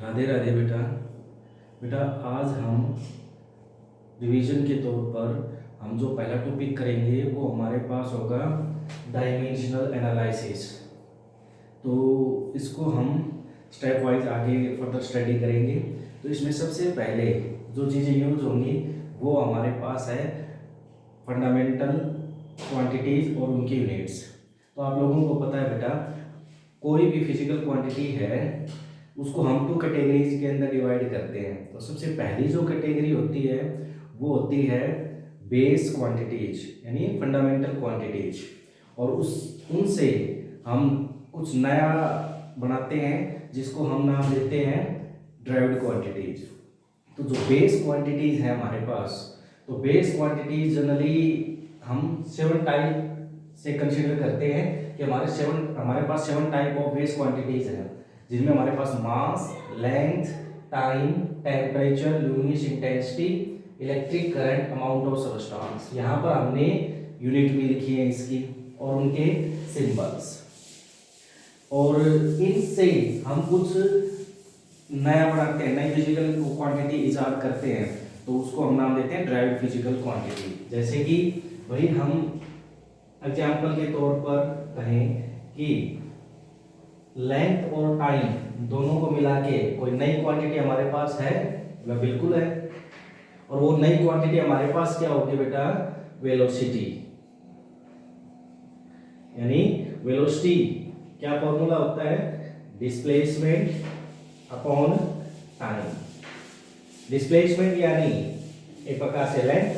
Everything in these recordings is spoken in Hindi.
राधे राधे बेटा। बेटा आज हम रिवीजन के तौर पर हम जो पहला टॉपिक करेंगे वो हमारे पास होगा डायमेंशनल एनालिसिस। तो इसको हम स्टेप वाइज आगे फर्दर स्टडी करेंगे। तो इसमें सबसे पहले जो चीज़ें यूज होंगी वो हमारे पास है फंडामेंटल क्वांटिटीज़ और उनकी यूनिट्स। तो आप लोगों को पता है बेटा, कोई भी फिजिकल क्वांटिटी है उसको हम टू कैटेगरीज के अंदर डिवाइड करते हैं। तो सबसे पहली जो कैटेगरी होती है वो होती है बेस क्वांटिटीज यानी फंडामेंटल क्वांटिटीज, और उनसे हम कुछ नया बनाते हैं जिसको हम नाम देते हैं ड्राइव्ड क्वांटिटीज। तो जो बेस क्वांटिटीज है हमारे पास, तो बेस क्वांटिटीज जनरली हम 7 टाइप से कंसीडर करते हैं कि हमारे पास 7 टाइप ऑफ बेस क्वांटिटीज हैं, जिनमें हमारे पास mass, length, time, temperature, luminous intensity, electric current, amount of substance. यहाँ पर हमने यूनिट भी लिखी है इसकी और उनके सिंबल्स, और इनसे हम कुछ नया बनाते हैं, नई फिजिकल क्वांटिटी इजाद करते हैं, तो उसको हम नाम देते हैं ड्राइव्ड फिजिकल क्वांटिटी। जैसे कि भाई हम एग्जाम्पल के तौर पर कहें कि लेंथ और टाइम दोनों को मिला के कोई नई क्वांटिटी हमारे पास है, वह बिल्कुल है। और वो नई क्वांटिटी हमारे पास क्या होगी बेटा? वेलोसिटी। यानी वेलोसिटी क्या फॉर्मूला होता है? Displacement upon time. डिस्प्लेसमेंट यानी एक प्रकार से लेंथ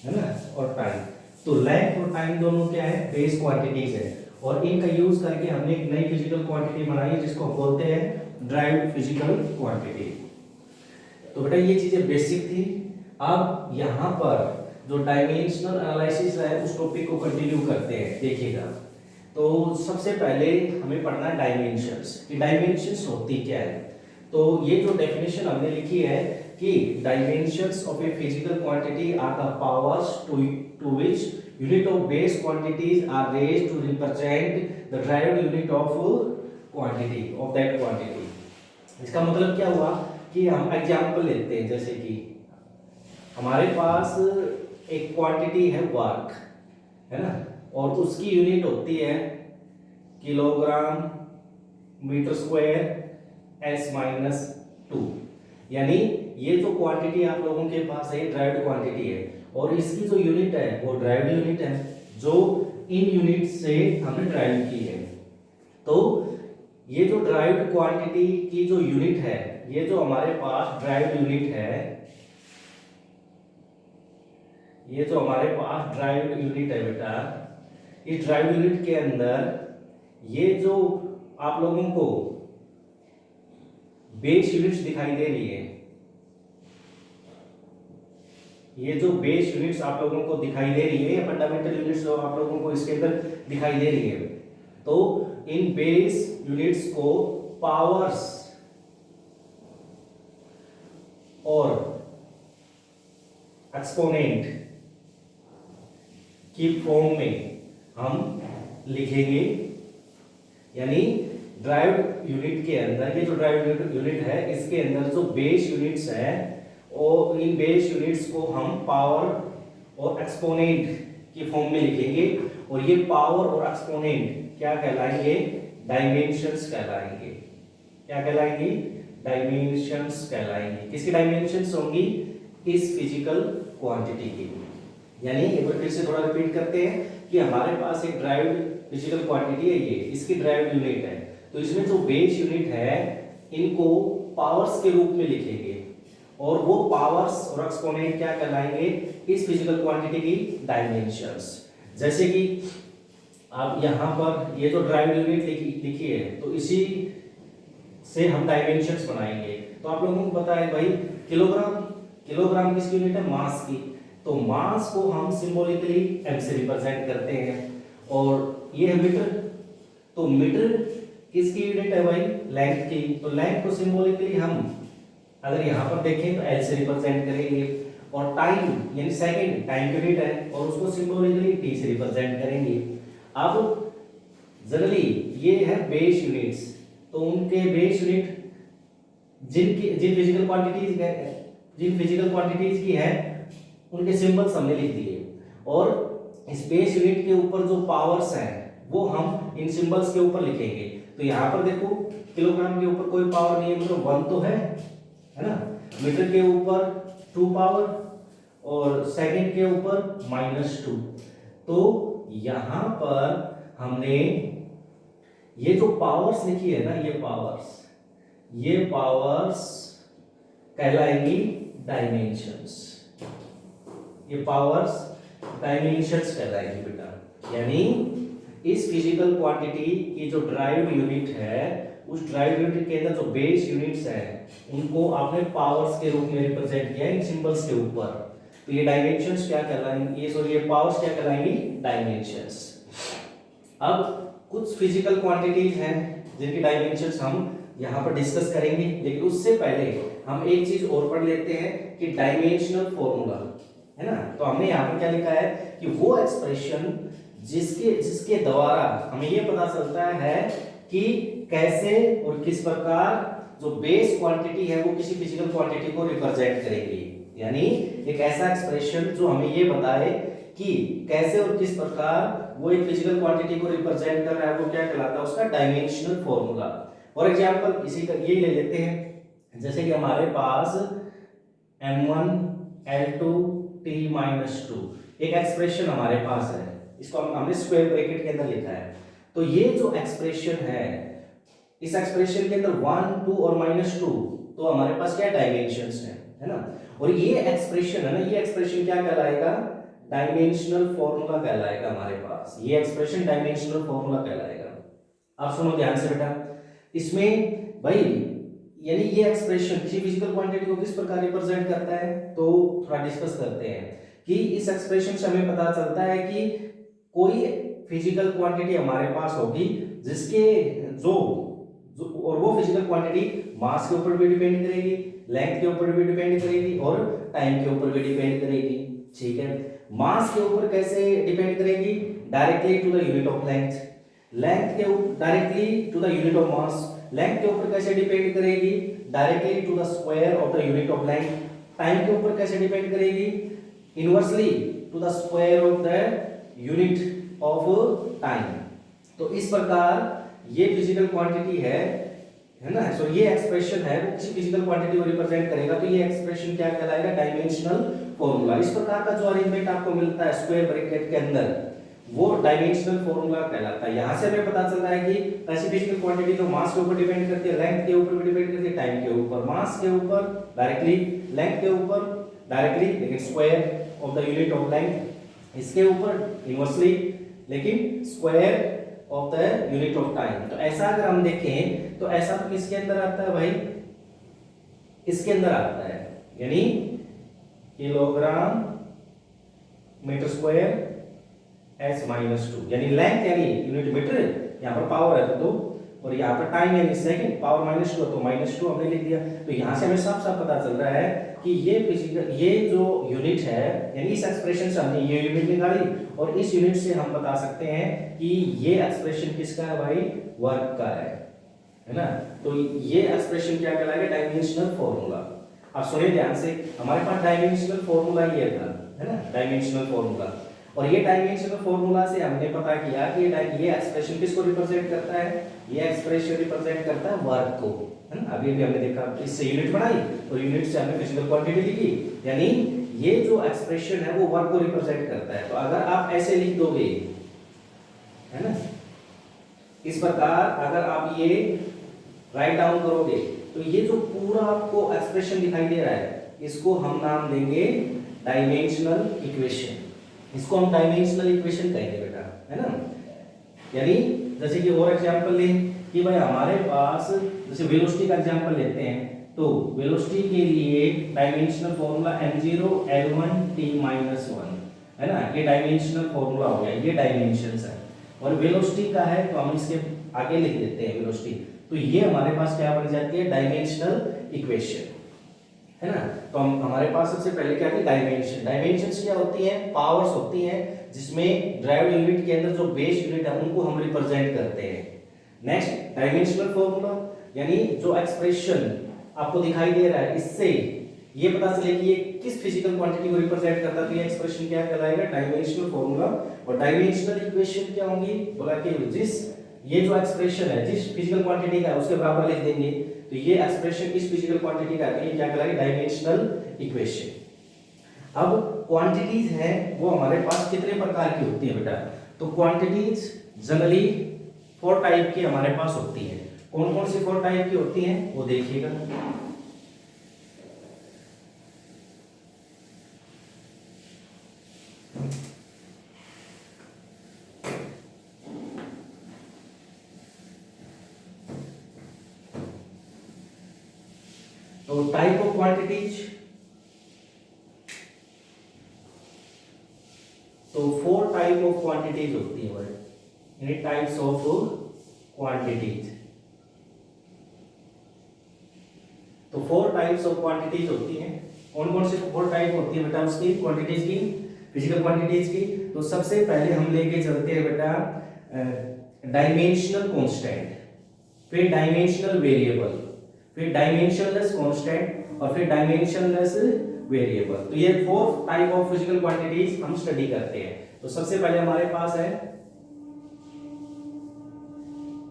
है ना, और टाइम। तो लेंथ और टाइम दोनों क्या है? बेस क्वांटिटीज है, और इनका यूज करके हमने एक नई फिजिकल क्वांटिटी बनाई है जिसको हम बोलते हैं ड्राइव्ड फिजिकल क्वांटिटी। तो बेटा ये चीजें बेसिक थी। अब यहाँ पर जो डायमेंशनल एनालिसिस है उस टॉपिक को कंटिन्यू करते हैं। देखिएगा, तो सबसे पहले हमें पढ़ना है डायमेंशंस कि डायमेंशंस होती क्या है। तो ये जो डेफिनेशन हमने लिखी है कि dimensions of a physical quantity are the powers to which unit of base quantities are raised to represent the derived unit of quantity of that quantity। इसका मतलब क्या हुआ कि हम एग्जांपल लेते हैं, जैसे कि हमारे पास एक क्वांटिटी है वर्क, है ना, और उसकी यूनिट होती है किलोग्राम मीटर स्क्वायर S-2। यानी ये जो क्वांटिटी आप लोगों के पास है ड्राइव्ड क्वांटिटी है, और इसकी जो यूनिट है वो ड्राइव्ड यूनिट है जो इन यूनिट से हमने ड्राइव की है। तो ये जो ड्राइव्ड क्वांटिटी की जो यूनिट है, ये जो हमारे पास ड्राइव्ड यूनिट है, ये जो हमारे पास ड्राइव्ड यूनिट है बेटा, इस ड्राइव्ड यूनिट के अंदर ये जो आप लोगों को बेस यूनिट्स दिखाई दे रही है, ये जो बेस यूनिट्स आप लोगों को दिखाई दे रही है, या फंडामेंटल यूनिट्स जो आप लोगों को इसके अंदर दिखाई दे रही है, तो इन बेस यूनिट्स को पावर्स और एक्सपोनेंट की फॉर्म में हम लिखेंगे। यानी ड्राइव्ड यूनिट के अंदर ये जो ड्राइव्ड यूनिट है इसके अंदर जो बेस यूनिट्स है, और इन बेस यूनिट्स को हम पावर और एक्सपोनेंट की फॉर्म में लिखेंगे, और ये पावर और एक्सपोनेंट क्या कहलाएंगे? डायमेंशंस कहलाएंगे। क्या कहलाएंगे? डायमेंशंस कहलाएंगे। किसकी डायमेंशंस होंगी? इस फिजिकल क्वांटिटी की। यानी एक बार फिर से थोड़ा रिपीट करते हैं कि हमारे पास एक ड्राइव्ड फिजिकल क्वांटिटी है, ये इसकी ड्राइव्ड यूनिट है, तो इसमें जो बेस यूनिट है इनको पावर्स के रूप में लिखेंगे, और वो पावर्स और एक्सपोनेंट क्या कहलाएंगे? इस फिजिकल क्वांटिटी की डायमेंशंस। जैसे कि आप यहाँ पर ये जो ड्राइव्ड यूनिट लिखी है, तो इसी से हम डायमेंशंस बनाएंगे। तो आप लोगों को पता है भाई, किलोग्राम किसकी यूनिट है? मास की। तो मास को हम सिंबॉलिकली m से रिप्रेजेंट करते हैं, और ये है मीटर। तो मीटर किसकी यूनिट है भाई? लेंथ की। तो लेंथ को सिंबॉलिकली हम अगर यहाँ पर देखें तो L से रिप्रेजेंट करेंगे, और टाइम यानी सेकंड टाइम यूनिट है, और उसको सिंबॉलिकली T से रिप्रेजेंट करेंगे। अब जनरली ये है बेस यूनिट्स, तो उनके बेस यूनिट जिन फिजिकल क्वांटिटीज की है उनके सिंबल्स हमने लिख दिए, और स्पेस यूनिट के ऊपर जो पावर्स हैं वो हम इन सिंबल्स के ऊपर लिखेंगे। तो यहाँ पर देखो किलोग्राम के ऊपर कोई पावर नहीं है, मतलब 1 तो है ना। मीटर के ऊपर 2 पावर और सेकंड के ऊपर -2। तो यहाँ पर हमने ये जो पावर्स लिखी है ना, ये पावर्स कहलाएंगी डायमेंशंस। ये पावर्स डायमेंशंस कहलाएंगी बेटा। यानी इस फिजिकल क्वांटिटी की जो ड्राइव्ड यूनिट है, उस ड्राइव्ड यूनिट के अंदर जो बेस यूनिट्स हैं उनको आपने पावर्स के रूप में रिप्रेजेंट किया इन सिंबल्स के ऊपर। तो ये डायमेंशंस क्या कहलाएंगी, ये पावर्स क्या कहलाएंगी, डायमेंशंस। अब कुछ फिजिकल क्वांटिटीज हैं जिनकी डायमेंशंस हम यहाँ पर डिस्कस करेंगे, लेकिन उससे पहले हम एक चीज और पढ़ लेते हैं कि डायमेंशनल फॉर्मूला है ना। तो हमने यहाँ पर क्या लिखा है कि वो एक्सप्रेशन जिसके द्वारा हमें ये पता चलता है कि कैसे और किस प्रकार जो बेस क्वांटिटी है वो किसी फिजिकल क्वांटिटी को रिप्रेजेंट करेगी। यानी एक ऐसा एक्सप्रेशन जो हमें ये बताए कि कैसे और किस प्रकार वो एक फिजिकल क्वांटिटी को रिप्रेजेंट कर रहा है, वो क्या कहलाता है, उसका डायमेंशनल फॉर्मूला। फॉर एग्जांपल इसी का ये ले लेते हैं, जैसे कि हमारे पास m1 l2 t-2 एक एक्सप्रेशन हमारे पास है, इसको हमने स्क्वायर ब्रैकेट के अंदर लिखा है। तो ये जो एक्सप्रेशन है, इस एक्सप्रेशन के अंदर 1 2 और -2 तो हमारे पास क्या डायमेंशंस है ना। और ये एक्सप्रेशन है ना, ये एक्सप्रेशन क्या कहलाएगा, डायमेंशनल फॉर्मूला कहलाएगा हमारे पास। ये एक्सप्रेशन डायमेंशनल फॉर्मूला कहलाएगा। अब सुनो ध्यान से बेटा, इसमें भाई यानी ये एक्सप्रेशन किसी फिजिकल क्वांटिटी को किस प्रकार रिप्रेजेंट करता है, तो थोड़ा डिस्कस करते हैं कि इस एक्सप्रेशन से हमें पता चलता है कि कोई फिजिकल क्वांटिटी हमारे पास होगी जिसके जो और वो फिजिकल क्वांटिटी मास के ऊपर भी डिपेंड करेगी, लेंथ के ऊपर भी डिपेंड करेगी और टाइम के ऊपर भी डिपेंड करेगी। ठीक है, मास के ऊपर कैसे डिपेंड करेगी, directly to the unit of length. Length के ऊपर directly to the unit of mass. Length के ऊपर कैसे डिपेंड करेगी, directly to the square of the unit of length. Time के ऊपर कैसे डिपेंड करेगी, inversely to the square of the unit of time. तो इस प्रकार ये फिजिकल क्वांटिटी है ना, सो ये एक्सप्रेशन है वो किसी फिजिकल क्वांटिटी को रिप्रेजेंट करेगा। तो ये एक्सप्रेशन क्या कहलाएगा, डायमेंशनल फॉर्मूला। इस प्रकार का जो अरेंजमेंट आपको मिलता है स्क्वायर ब्रैकेट के अंदर, वो डायमेंशनल फॉर्मूला कहलाता है। यहां से हमें पता चलता है कि ऐसी फिजिकल क्वांटिटी तो मास के ऊपर डिपेंड करती है, लेंथ के ऊपर भी डिपेंड करती है, टाइम के ऊपर। मास के ऊपर डायरेक्टली, लेंथ के ऊपर डायरेक्टली, लेकिन square of the unit of length इसके ऊपर इनवर्सली, लेकिन square of the unit of time. तो ऐसा अगर हम देखें तो ऐसा तो किसके अंदर आता है भाई, इसके अंदर आता है, यानी किलोग्राम मीटर स्क्वायर s-2, यानी लेंथ यानी यूनिट मीटर, यहाँ पर पावर है तो 2 और यहाँ पर टाइम यानी सेकंड, पावर -2 तो -2 हमने लिख दिया। तो यहाँ से हमें साफ साफ पता चल रहा है कि ये जो यूनिट है, यानी इस एक्सप्रेशन से हमने ये यूनिट निकाली और इस यूनिट से हम बता सकते हैं कि ये एक्सप्रेशन किसका है भाई, वर्क का है ना। तो ये एक्सप्रेशन क्या कहलाएगा, डायमेंशनल फॉर्मूला। अब सुनिए ध्यान से, हमारे पास डायमेंशनल फॉर्मूला ये था है ना, डायमेंशनल फॉर्मूला। और ये डायमेंशनल फॉर्मूला से हमने पता किया कि ये एक्सप्रेशन किसको रिप्रेजेंट करता है, ये एक्सप्रेशन रिप्रेजेंट करता है वर्क को, है ना। अभी हमने देखा, इससे यूनिट बनाई और यूनिट से हमने फिजिकल क्वांटिटी लिखी, यानी ये जो एक्सप्रेशन है वो वर्क को रिप्रेजेंट करता है। तो अगर आप ऐसे लिख दोगे है ना, इस प्रकार अगर आप ये राइट डाउन करोगे तो ये जो पूरा आपको एक्सप्रेशन दिखाई दे रहा है, इसको हम नाम देंगे डायमेंशनल इक्वेशन। इसको हम डायमेंशनल इक्वेशन कहेंगे बेटा, है ना। यानी जैसे कि और एग्जांपल लें कि भाई हमारे पास जैसे वेलोसिटी का एग्जांपल लेते हैं, तो वेलोसिटी के लिए dimensional formula m0 l1 t-1 है ना। ये डायमेंशनल फॉर्मूला हो गया, ये डायमेंशंस है। और वेलोसिटी का है तो हम इसके आगे लिख देते हैं वेलोसिटी। तो ये हमारे पास क्या बन जाती है, डायमेंशनल इक्वेशन, है ना। तो हमारे पास सबसे पहले क्या थी, डायमेंशन। डायमेंशंस क्या होती हैं, पावर्स होती हैं जिसमें ड्राइव्ड यूनिट के अंदर जो बेस यूनिट है उनको हम रिप्रेजेंट करते हैं। नेक्स्ट डायमेंशनल फॉर्मूला, यानी जो एक्सप्रेशन आपको दिखाई दे रहा है, इससे ये पता चले कि ये किस फिजिकल क्वांटिटी को रिप्रेजेंट करता है, तो ये एक्सप्रेशन क्या कहलाएगा, डायमेंशनल फॉर्मूला। और डायमेंशनल इक्वेशन क्या होंगी, बोला कि जिस ये जो एक्सप्रेशन है जिस फिजिकल क्वांटिटी का है उसके बराबर लिख देंगे, तो ये एक्सप्रेशन इस फिजिकल क्वांटिटी का है, तो ये क्या कहलाएगी, डायमेंशनल इक्वेशन। अब क्वांटिटीज हैं वो हमारे पास कितने प्रकार की होती है बेटा, तो क्वांटिटीज जनरली 4 टाइप की हमारे पास होती है। कौन कौन सी 4 टाइप की होती हैं वो देखिएगा। तो टाइप ऑफ क्वांटिटीज, तो 4 टाइप ऑफ क्वांटिटीज होती है भाई, यानी टाइप्स ऑफ क्वांटिटीज। तो 4 टाइप्स ऑफ क्वांटिटीज होती हैं। कौन कौन से 4 टाइप होती है बेटा उसकी, क्वांटिटीज की, फिजिकल क्वांटिटीज की। तो सबसे पहले हम लेके चलते हैं बेटा डायमेंशनल कांस्टेंट, फिर डायमेंशनल वेरिएबल, फिर डायमेंशनलेस कांस्टेंट और फिर डायमेंशनलेस वेरिएबल। तो ये 4 टाइप ऑफ फिजिकल क्वांटिटीज हम स्टडी करते हैं। तो सबसे पहले हमारे पास है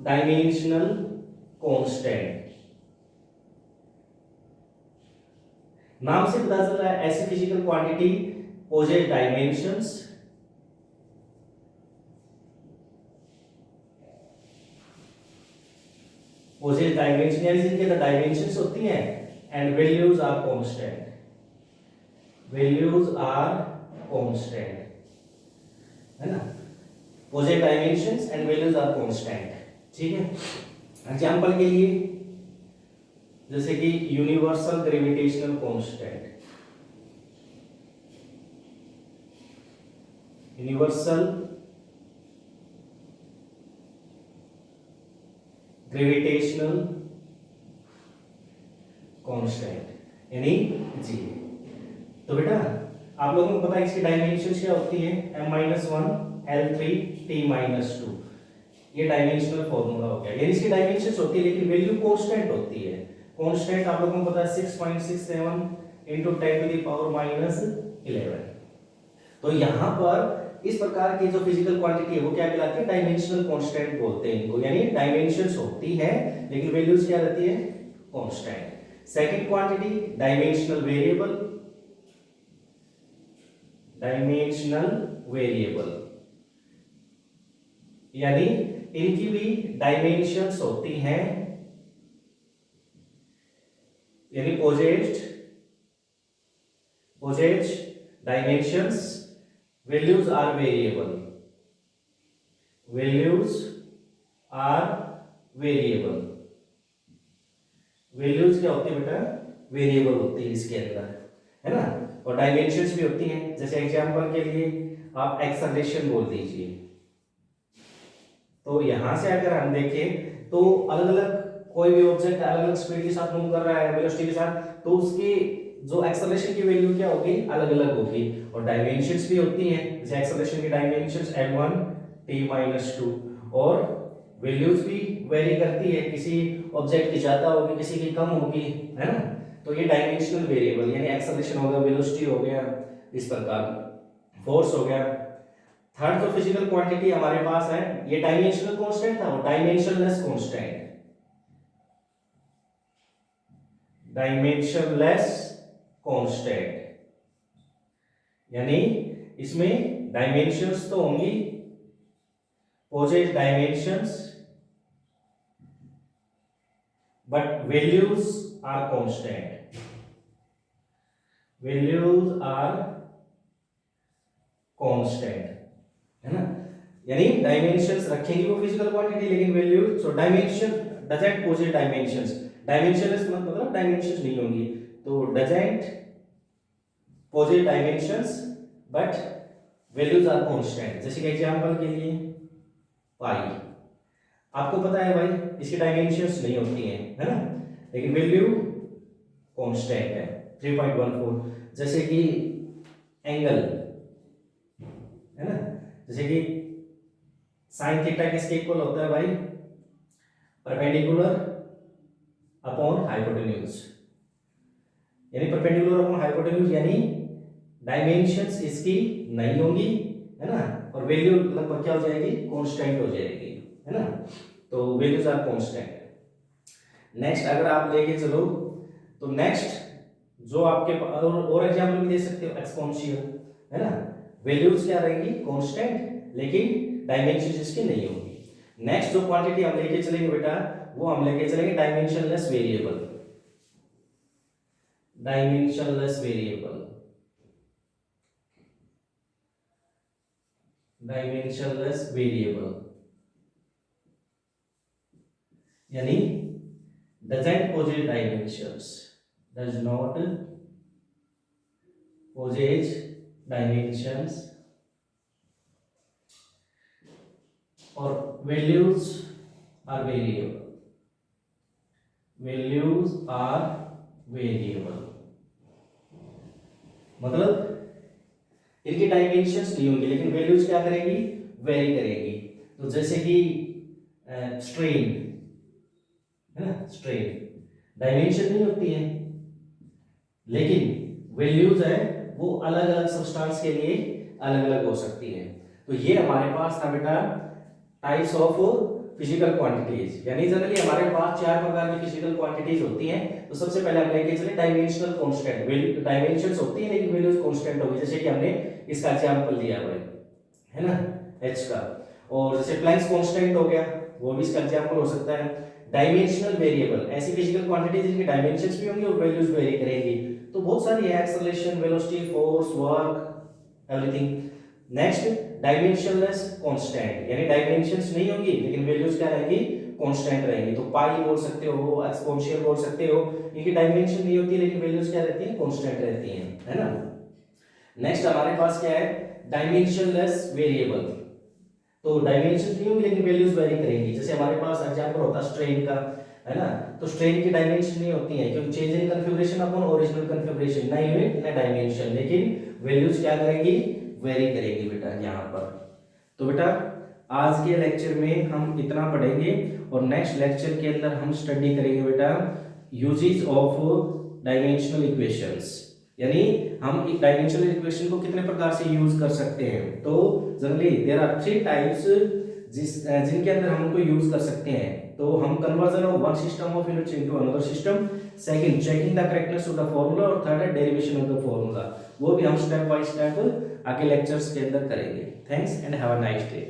डायमेंशनल कांस्टेंट। नाम से पता चल रहा है ऐसी physical quantity possess dimensions, possess dimension, यानी जिनके डायमेंशंस होती हैं and values are constant, values are constant, है ना, possess dimensions and values are constant. ठीक है, एग्जांपल के लिए जैसे कि universal gravitational constant, universal gravitational constant यानी जी। तो बेटा आप लोगों को पता है इसकी डायमेंशन क्या होती है, m-1 L3 T-2, ये डायमेंशनल फॉर्मूला हो गया, यानी इसकी डायमेंशंस होती है लेकिन वैल्यू कांस्टेंट होती है। कांस्टेंट आप लोगों को पता है 6.67 into 10⁻11। तो यहां पर इस प्रकार की जो फिजिकल क्वांटिटी है वो क्या कहलाती है, डायमेंशनल कांस्टेंट बोलते हैं इनको, यानी डायमेंशंस होती है लेकिन वैल्यूज क्या रहती है, constant. Second quantity dimensional variable, dimensional variable यानी इनकी भी डायमेंशंस होती हैं, यानी possess dimensions, values are variable, values are variable, values क्या होती है बेटा, वेरिएबल होती है इसके अंदर, है ना। और डायमेंशंस भी होती हैं, जैसे एग्जांपल के लिए आप एक्सेलरेशन बोल दीजिए, तो यहां से अगर हम देखें तो अलग अलग कोई भी ऑब्जेक्ट अलग अलग स्पीड के साथ मूव कर रहा है, वेलोसिटी के साथ, तो उसकी जो एक्सेलरेशन की वैल्यू क्या होगी, अलग अलग होगी। और डायमेंशंस भी होती हैं, जैसे एक्सेलरेशन की डायमेंशंस m1 t-2, और वैल्यूज भी वेरी करती है, किसी ऑब्जेक्ट की ज्यादा होगी किसी की कम होगी, है ना। तो ये डायमेंशनल वेरिएबल यानी एक्सेलरेशन हो गया, वेलोसिटी हो गया, इस प्रकार फोर्स हो गया। थर्ड जो फिजिकल क्वांटिटी हमारे पास है, ये डायमेंशनल कांस्टेंट था, वो डायमेंशनलेस कांस्टेंट, डायमेंशनलेस कांस्टेंट यानी इसमें डायमेंशंस तो होंगी, possess dimensions, but values are constant, values are constant, है ना। यानी डायमेंशंस रखेंगे वो फिजिकल क्वांटिटी लेकिन values, so dimension doesn't possess dimensions, dimensionless मतलब डायमेंशंस नहीं होंगी, तो doesn't possess dimensions but values are constant. जैसे कि एग्जांपल के लिए पाई, आपको पता है भाई इसकी डायमेंशंस नहीं होती हैं, है ना, लेकिन वैल्यू कांस्टेंट है 3.14। जैसे कि एंगल, है ना, जैसे कि साइन थीटा किसके इक्वल होता है भाई, परपेंडिकुलर अपॉन हाइपोटेन्यूज, यानी परपेंडिकुलर अपॉन हाइपोटेन्यूज, यानी डायमेंशंस इसकी नहीं होंगी, है ना, और वैल्यू लगभग क्या हो जाएगी, कांस्टेंट हो जाएगी, है ना, तो वैल्यूज आर कांस्टेंट। नेक्स्ट अगर आप लेके चलो तो नेक्स्ट जो आपके और एग्जांपल भी दे सकते हो, एक्सपोनेंशियल, है ना, वैल्यूज क्या रहेंगी, कांस्टेंट, लेकिन डायमेंशंस इसकी नहीं होंगी। नेक्स्ट जो क्वांटिटी हम लेके चलेंगे बेटा, वो हम लेके चलेंगे dimensionless variable, dimensionless variable, dimensionless variable यानी doesn't possess dimensions, does not possess dimensions, or values are variable, values are variable, मतलब इनकी डायमेंशंस नहीं होंगी लेकिन वैल्यूज क्या करेगी, वेरी करेगी। तो जैसे कि स्ट्रेन, है ना, स्ट्रेन डायमेंशन नहीं होती है लेकिन वैल्यूज है वो अलग अलग सब्सटेंस के लिए अलग अलग हो सकती है। तो ये हमारे पास था बेटा टाइप्स ऑफ फिजिकल क्वांटिटीज, यानी जनरली हमारे पास 4 प्रकार की फिजिकल क्वांटिटीज होती हैं। तो सबसे पहले हम लेके चले डायमेंशनल कांस्टेंट, डायमेंशंस होती है लेकिन वैल्यूज कांस्टेंट होगी, जैसे कि हमने इसका एग्जांपल लिया हुआ है ना, h का, और जैसे प्लैंक्स कांस्टेंट हो गया, वो भी इसका एग्जांपल हो सकता है। डायमेंशनल वेरिएबल ऐसी फिजिकल क्वांटिटीज जिनकी डायमेंशंस भी होंगी और वैल्यूज वेरी करेंगी, तो बहुत सारी है, acceleration, velocity, force, work, everything. Next dimensionless constant, यानी डायमेंशंस नहीं होंगी लेकिन वैल्यूज क्या रहेंगी, कांस्टेंट रहेंगी। तो पाई बोल सकते हो, एक्सपोनेंशियल बोल सकते हो, इनकी डायमेंशन नहीं होती लेकिन वैल्यूज क्या रहती हैं, कांस्टेंट रहती हैं, है ना। नेक्स्ट हमारे पास क्या है, डायमेंशनलेस वेरिएबल, तो डायमेंशन नहीं होंगी लेकिन वैल्यूज वेरी करेंगी। जैसे हमारे पास एग्जांपल होता है स्ट्रेन का, है ना, तो स्ट्रेन की डायमेंशन नहीं होती है क्योंकि change in configuration upon original configuration, ना यूनिट ना डायमेंशन, लेकिन वैल्यूज क्या करेंगी, वेरी करेंगी बेटा यहाँ पर। तो बेटा आज के लेक्चर में हम इतना पढ़ेंगे और नेक्स्ट लेक्चर के अंदर हम स्टडी करेंगे बेटा यूजेस ऑफ डायमेंशनल इक्वेशंस, यानी हम एक डायमेंशनल इक्वेशन को कितने प्रकार से यूज कर सकते हैं। तो जनरली देयर आर 3 टाइप्स जिनके अंदर हम उनको यूज कर सकते हैं। तो हम conversion of one system of units into another system, second checking the correctness of the formula, और थर्ड है डेरिवेशन ऑफ द फार्मूला। वो भी हम स्टेप बाय स्टेप आगे लेक्चर्स के अंदर करेंगे। Thanks and have a nice day.